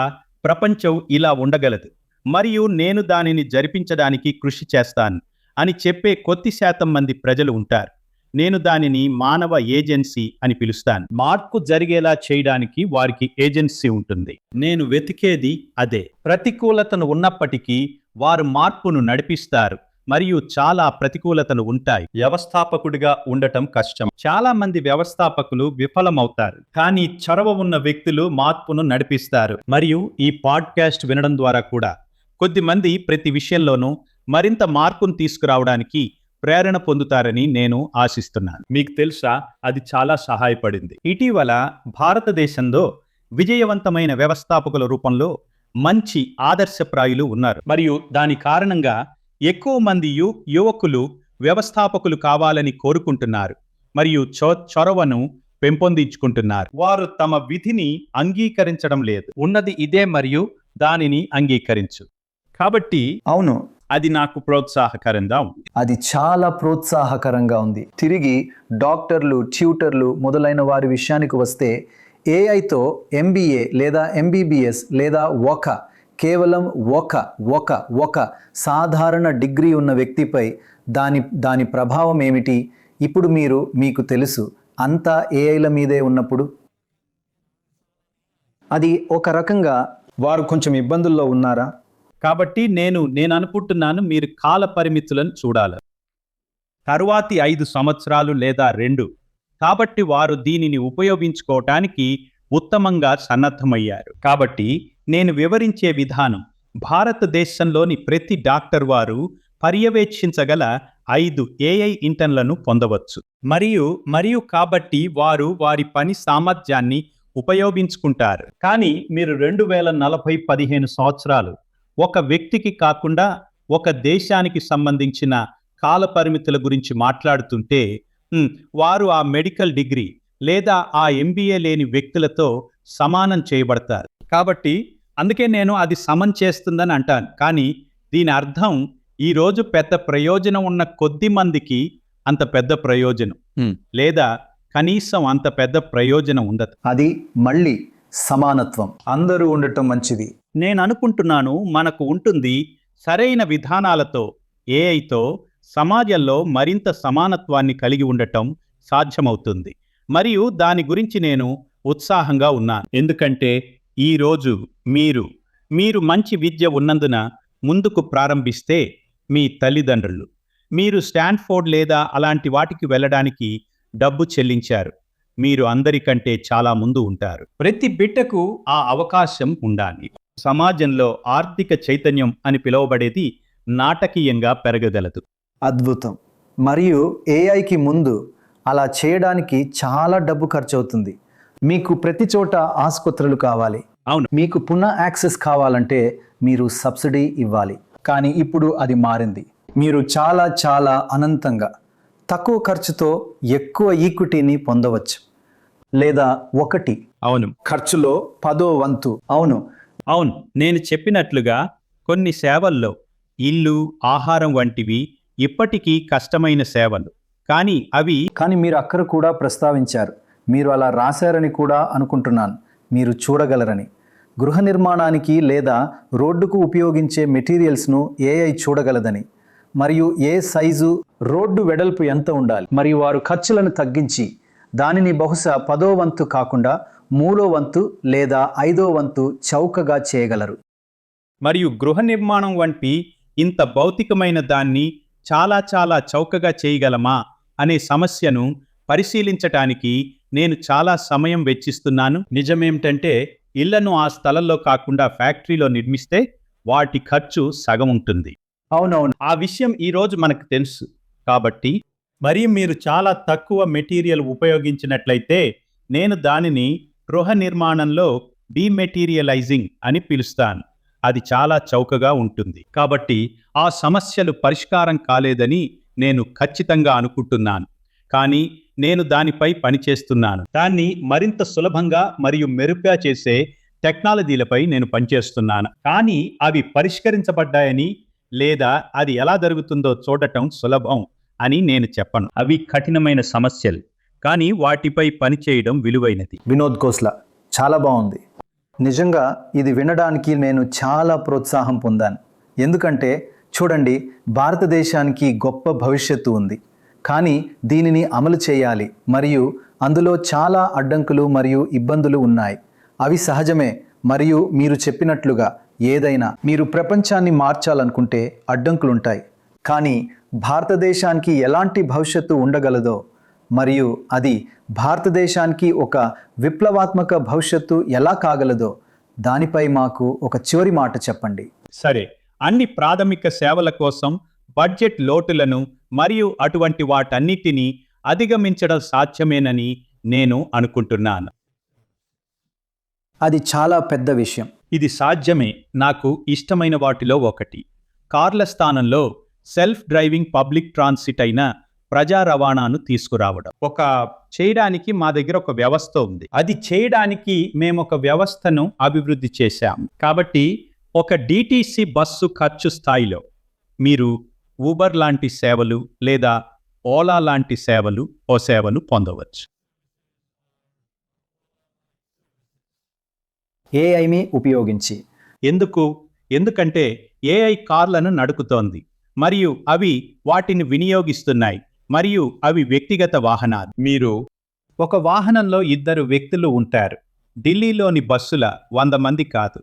ప్రపంచం ఇలా ఉండగలదు మరియు నేను దానిని జరిపించడానికి కృషి చేస్తాను అని చెప్పే కొద్ది శాతం మంది ప్రజలు ఉంటారు. నేను దానిని మానవ ఏజెన్సీ అని పిలుస్తాను. మార్పు జరిగేలా చేయడానికి వారికి ఏజెన్సీ ఉంటుంది. నేను వెతికేది అదే. ప్రతికూలతను ఉన్నప్పటికీ వారు మార్పును నడిపిస్తారు మరియు చాలా ప్రతికూలతలు ఉంటాయి. వ్యవస్థాపకుడిగా ఉండటం కష్టం. చాలా మంది వ్యవస్థాపకులు విఫలమవుతారు, కానీ చొరవ ఉన్న వ్యక్తులు మార్పును నడిపిస్తారు. మరియు ఈ పాడ్కాస్ట్ వినడం ద్వారా కూడా కొద్దిమంది ప్రతి విషయంలోనూ మరింత మార్పును తీసుకురావడానికి ప్రేరణ పొందుతారని నేను ఆశిస్తున్నాను. మీకు తెలుసా, అది చాలా సహాయపడింది. ఇటీవల భారతదేశంలో విజయవంతమైన వ్యవస్థాపకుల రూపంలో మంచి ఆదర్శప్రాయులు ఉన్నారు మరియు దాని కారణంగా ఎక్కువ మంది యువకులు వ్యవస్థాపకులు కావాలని కోరుకుంటున్నారు మరియు చొరవను పెంపొందించుకుంటున్నారు. వారు తమ విధిని అంగీకరించడం లేదు. ఉన్నది ఇదే మరియు దానిని అంగీకరించు. కాబట్టి అవును, అది నాకు ప్రోత్సాహకరంగా ఉంది. అది చాలా ప్రోత్సాహకరంగా ఉంది. తిరిగి డాక్టర్లు, ట్యూటర్లు మొదలైన వారి విషయానికి వస్తే ఏఐతో ఎంబీఏ లేదా ఎంబీబీఎస్ లేదా కేవలం ఒక సాధారణ డిగ్రీ ఉన్న వ్యక్తిపై దాని ప్రభావం ఏమిటి? ఇప్పుడు మీకు తెలుసు, అంతా ఏఐల మీదే ఉన్నప్పుడు అది ఒక రకంగా వారు కొంచెం ఇబ్బందుల్లో ఉన్నారా? కాబట్టి నేను అనుకుంటున్నాను, మీరు కాల పరిమితులను చూడాలి. తరువాతి 5 సంవత్సరాలు లేదా 2. కాబట్టి వారు దీనిని ఉపయోగించుకోవటానికి ఉత్తమంగా సన్నద్ధమయ్యారు. కాబట్టి నేను వివరించే విధానం భారతదేశంలోని ప్రతి డాక్టర్ వారు పర్యవేక్షించగల 5 ఏఐ ఇంటర్న్లను పొందవచ్చు. మరియు కాబట్టి వారు వారి పని సామర్థ్యాన్ని ఉపయోగించుకుంటారు. కానీ మీరు 2040 15 సంవత్సరాలు ఒక వ్యక్తికి కాకుండా ఒక దేశానికి సంబంధించిన కాల పరిమితుల గురించి మాట్లాడుతుంటే వారు ఆ మెడికల్ డిగ్రీ లేదా ఆ ఎంబీఏ లేని వ్యక్తులతో సమానం చేయబడతారు. కాబట్టి అందుకే నేను అది సమం చేస్తుందని అంటాను. కానీ దీని అర్థం ఈరోజు పెద్ద ప్రయోజనం ఉన్న కొద్ది మందికి అంత పెద్ద ప్రయోజనం లేదా కనీసం అంత పెద్ద ప్రయోజనం ఉండదు. అది మళ్ళీ సమానత్వం. అందరూ ఉండటం మంచిది. నేను అనుకుంటున్నాను, మనకు ఉంటుంది. సరైన విధానాలతో ఏఐతో సమాజంలో మరింత సమానత్వాన్ని కలిగి ఉండటం సాధ్యమవుతుంది మరియు దాని గురించి నేను ఉత్సాహంగా ఉన్నాను. ఎందుకంటే ఈరోజు మీరు మంచి విద్య ఉన్నందున ముందుకు ప్రారంభిస్తే మీ తల్లిదండ్రులు మీరు స్టాన్ఫోర్డ్ లేదా అలాంటి వాటికి వెళ్ళడానికి డబ్బు చెల్లించారు. మీరు అందరికంటే చాలా ముందు ఉంటారు. ప్రతి బిడ్డకు ఆ అవకాశం ఉండాలి. సమాజంలో ఆర్థిక చైతన్యం అని పిలువబడేది నాటకీయంగా పెరగగలదు. అద్భుతం. మరియు ఏఐకి ముందు అలా చేయడానికి చాలా డబ్బు ఖర్చు అవుతుంది. మీకు ప్రతి చోట ఆసుపత్రులు కావాలి. అవును, మీకు పునః యాక్సెస్ కావాలంటే మీరు సబ్సిడీ ఇవ్వాలి. కానీ ఇప్పుడు అది మారింది. మీరు చాలా అనంతంగా తక్కువ ఖర్చుతో ఎక్కువ ఈక్విటీని పొందవచ్చు. లేదా అవును, ఖర్చులో 10వ వంతు. అవును, నేను చెప్పినట్లుగా కొన్ని సేవల్లో ఇల్లు, ఆహారం వంటివి ఇప్పటికీ కష్టమైన సేవలు. కానీ మీరు అక్కడ కూడా ప్రస్తావించారు. మీరు అలా రాశారని కూడా అనుకుంటున్నాను. మీరు చూడగలరని. గృహ నిర్మాణానికి లేదా రోడ్డుకు ఉపయోగించే మెటీరియల్స్ను ఏఐ చూడగలదని, మరియు ఏ సైజు, రోడ్డు వెడల్పు ఎంత ఉండాలి, మరియు వారు ఖర్చులను తగ్గించి దానిని బహుశా 10వ వంతు కాకుండా 3వ వంతు లేదా 5వ వంతు చౌకగా చేయగలరు. మరియు గృహ నిర్మాణం వంటి ఇంత భౌతికమైన దాన్ని చాలా చాలా చౌకగా చేయగలమా అనే సమస్యను పరిశీలించటానికి నేను చాలా సమయం వెచ్చిస్తున్నాను. నిజమేమిటంటే ఇళ్లను ఆ స్థలంలో కాకుండా ఫ్యాక్టరీలో నిర్మిస్తే వాటి ఖర్చు సగం ఉంటుంది. అవునవును. ఆ విషయం ఈరోజు మనకు తెలుసు. కాబట్టి మరి మీరు చాలా తక్కువ మెటీరియల్ ఉపయోగించినట్లయితే నేను దానిని గృహ నిర్మాణంలో డీమెటీరియలైజింగ్ అని పిలుస్తాను. అది చాలా చౌకగా ఉంటుంది. కాబట్టి ఆ సమస్యలు పరిష్కారం కాలేదని నేను ఖచ్చితంగా అనుకుంటున్నాను. కానీ నేను దానిపై పనిచేస్తున్నాను. దాన్ని మరింత సులభంగా మరియు మెరుగ్గా చేసే టెక్నాలజీలపై నేను పనిచేస్తున్నాను. కానీ అవి పరిష్కరించబడ్డాయని లేదా అది ఎలా జరుగుతుందో చూడటం సులభం అని నేను చెప్పను. అవి కఠినమైన సమస్యలు, కానీ వాటిపై పనిచేయడం విలువైనది. వినోద్ ఖోస్లా, చాలా బాగుంది. నిజంగా ఇది వినడానికి నేను చాలా ప్రోత్సాహం పొందాను. ఎందుకంటే చూడండి, భారతదేశానికి గొప్ప భవిష్యత్తు ఉంది. కానీ దీనిని అమలు చేయాలి మరియు అందులో చాలా అడ్డంకులు మరియు ఇబ్బందులు ఉన్నాయి. అవి సహజమే. మరియు మీరు చెప్పినట్లుగా ఏదైనా మీరు ప్రపంచాన్ని మార్చాలనుకుంటే అడ్డంకులుంటాయి. కానీ భారతదేశానికి ఎలాంటి భవిష్యత్తు ఉండగలదో మరియు అది భారతదేశానికి ఒక విప్లవాత్మక భవిష్యత్తు ఎలా కాగలదో దానిపై మాకు ఒక చివరి మాట చెప్పండి. సరే, అన్ని ప్రాథమిక సేవల కోసం బడ్జెట్ లోటులను మరియు అటువంటి వాటన్నిటినీ అధిగమించడం సాధ్యమేనని నేను అనుకుంటున్నాను. అది చాలా పెద్ద విషయం. ఇది సాధ్యమే. నాకు ఇష్టమైన వాటిలో ఒకటి కార్ల స్థానంలో సెల్ఫ్ డ్రైవింగ్ పబ్లిక్ ట్రాన్సిట్ అయిన ప్రజా రవాణాను తీసుకురావడం. చేయడానికి మా దగ్గర ఒక వ్యవస్థ ఉంది. అది చేయడానికి మేము ఒక వ్యవస్థను అభివృద్ధి చేశాం. కాబట్టి ఒక డిటిసి బస్సు ఖర్చు స్థాయిలో మీరు ఊబర్ లాంటి సేవలు లేదా ఓలా లాంటి సేవలు పొందవచ్చు. ఏఐని ఉపయోగించి. ఎందుకంటే ఏఐ కార్లను నడుపుతోంది మరియు అవి వాటిని వినియోగిస్తున్నాయి మరియు అవి వ్యక్తిగత వాహనాలు. మీరు ఒక వాహనంలో 2 వ్యక్తులు ఉంటారు. ఢిల్లీలోని బస్సుల 100 మంది కాదు.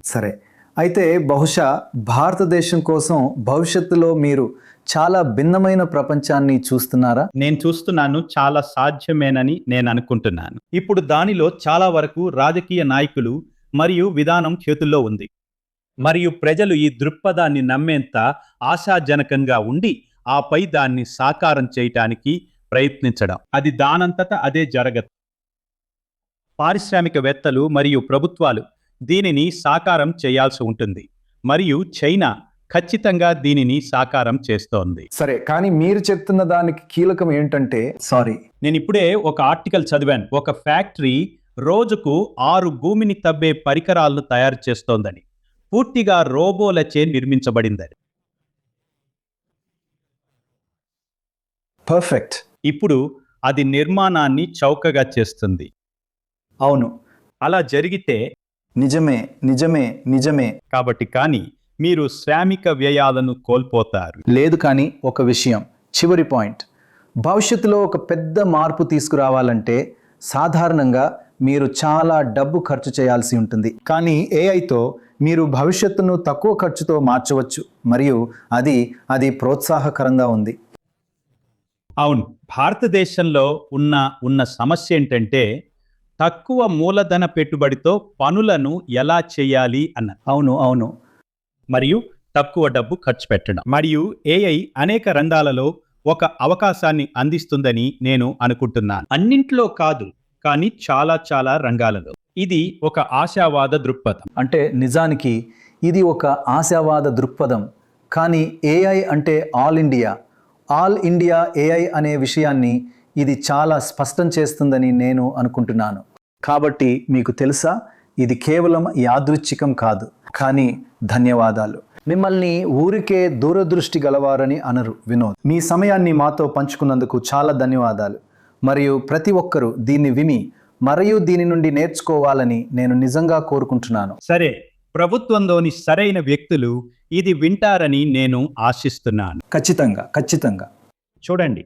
సరే, అయితే బహుశా భారతదేశం కోసం భవిష్యత్తులో మీరు చాలా భిన్నమైన ప్రపంచాన్ని చూస్తున్నారా? నేను చూస్తున్నాను. చాలా సాధ్యమేనని నేను అనుకుంటున్నాను. ఇప్పుడు దానిలో చాలా వరకు రాజకీయ నాయకులు మరియు విధానం చేతుల్లో ఉంది మరియు ప్రజలు ఈ దృక్పథాన్ని నమ్మేంత ఆశాజనకంగా ఉండి ఆపై దాన్ని సాకారం చేయటానికి ప్రయత్నించడం. అది దానంతట అదే జరగదు. పారిశ్రామికవేత్తలు మరియు ప్రభుత్వాలు దీనిని సాకారం చేయాల్సి ఉంటుంది మరియు చైనా ఖచ్చితంగా దీనిని సాకారం చేస్తోంది. సరే, కానీ మీరు చెప్తున్న దానికి కీలకం ఏంటంటే, నేను ఇప్పుడే ఒక ఆర్టికల్ చదివాను. ఒక ఫ్యాక్టరీ రోజుకు 6 భూమిని తవ్వే పరికరాలను తయారు చేస్తోందని, పూర్తిగా రోబోలచే నిర్మించబడిందని. పర్ఫెక్ట్. ఇప్పుడు అది నిర్మాణాన్ని చౌకగా చేస్తుంది. అవును, అలా జరిగితే నిజమే. కాబట్టి కానీ మీరు శ్రామిక వ్యయాలను కోల్పోతారు. లేదు, కానీ ఒక విషయం, చివరి పాయింట్, భవిష్యత్తులో ఒక పెద్ద మార్పు తీసుకురావాలంటే సాధారణంగా మీరు చాలా డబ్బు ఖర్చు చేయాల్సి ఉంటుంది. కానీ ఏఐతో మీరు భవిష్యత్తును తక్కువ ఖర్చుతో మార్చవచ్చు మరియు అది ప్రోత్సాహకరంగా ఉంది. అవును, భారతదేశంలో ఉన్న సమస్య ఏంటంటే తక్కువ మూలధన పెట్టుబడితో పనులను ఎలా చేయాలి అన్న. అవును. మరియు తక్కువ డబ్బు ఖర్చు పెట్టడం. మరియు ఏఐ అనేక రంగాలలో ఒక అవకాశాన్ని అందిస్తుందని నేను అనుకుంటున్నాను. అన్నింట్లో కాదు, కానీ చాలా చాలా రంగాలలో. ఇది ఒక ఆశావాద దృక్పథం. అంటే నిజానికి ఇది ఒక ఆశావాద దృక్పథం. కానీ ఏఐ అంటే ఆల్ ఇండియా ఏఐ అనే విషయాన్ని ఇది చాలా స్పష్టం చేస్తుందని నేను అనుకుంటున్నాను. కాబట్టి మీకు తెలుసా, ఇది కేవలం యాదృచ్ఛికం కాదు. కానీ ధన్యవాదాలు. మిమ్మల్ని ఊరికే దూరదృష్టి గలవారని అనరు వినోద్. మీ సమయాన్ని మాతో పంచుకున్నందుకు చాలా ధన్యవాదాలు. మరియు ప్రతి ఒక్కరూ దీన్ని విని మరియు దీని నుండి నేర్చుకోవాలని నేను నిజంగా కోరుకుంటున్నాను. సరే, ప్రభుత్వంలోని సరైన వ్యక్తులు ఇది వింటారని నేను ఆశిస్తున్నాను. ఖచ్చితంగా. చూడండి,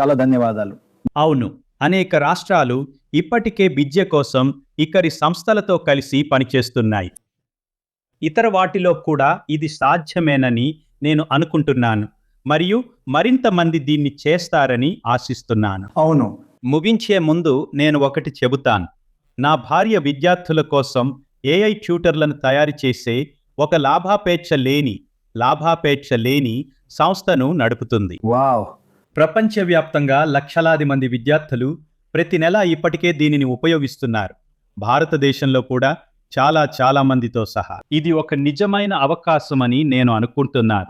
చాలా ధన్యవాదాలు. అవును, అనేక రాష్ట్రాలు ఇప్పటికే విద్య కోసం ఇక్కడి సంస్థలతో కలిసి పనిచేస్తున్నాయి. ఇతర వాటిలో కూడా ఇది సాధ్యమేనని నేను అనుకుంటున్నాను మరియు మరింత మంది దీన్ని చేస్తారని ఆశిస్తున్నాను. అవును. ముగించే ముందు నేను ఒకటి చెబుతాను. నా భార్య విద్యార్థుల కోసం ఏఐ ట్యూటర్లను తయారు చేసే ఒక లాభాపేక్ష లేని సంస్థను నడుపుతుంది. వావ్. ప్రపంచవ్యాప్తంగా లక్షలాది మంది విద్యార్థులు ప్రతి నెల ఇప్పటికే దీనిని ఉపయోగిస్తున్నారు. భారతదేశంలో కూడా చాలా మందితో సహా. ఇది ఒక నిజమైన అవకాశమని నేను అనుకుంటున్నాను.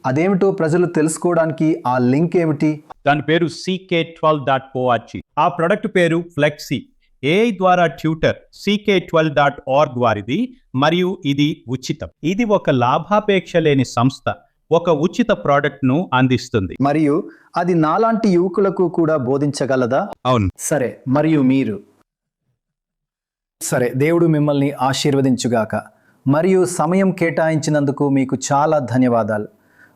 అదేమిటో ప్రజలు తెలుసుకోవడానికి ఆ లింక్ ఏమిటి? దాని పేరు ck12.org. ఆ ప్రొడక్ట్ పేరు ఫ్లెక్సీ. ఏఐ ద్వారా ట్యూటర్ ck12.org వారిది మరియు ఇది ఉచితం. ఇది ఒక లాభాపేక్ష లేని సంస్థ ఒక ఉచిత ప్రోడక్ట్ను అందిస్తుంది. మరియు అది నాలాంటి యువకులకు కూడా బోధించగలదా? అవును. సరే, మరియు మీరు? సరే, దేవుడు మిమ్మల్ని ఆశీర్వదించుగాక. మరియు సమయం కేటాయించినందుకు మీకు చాలా ధన్యవాదాలు.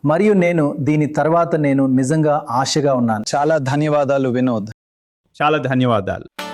మరియు దీని తర్వాత నేను నిజంగా ఆశగా ఉన్నాను. చాలా ధన్యవాదాలు వినోద్. చాలా ధన్యవాదాలు.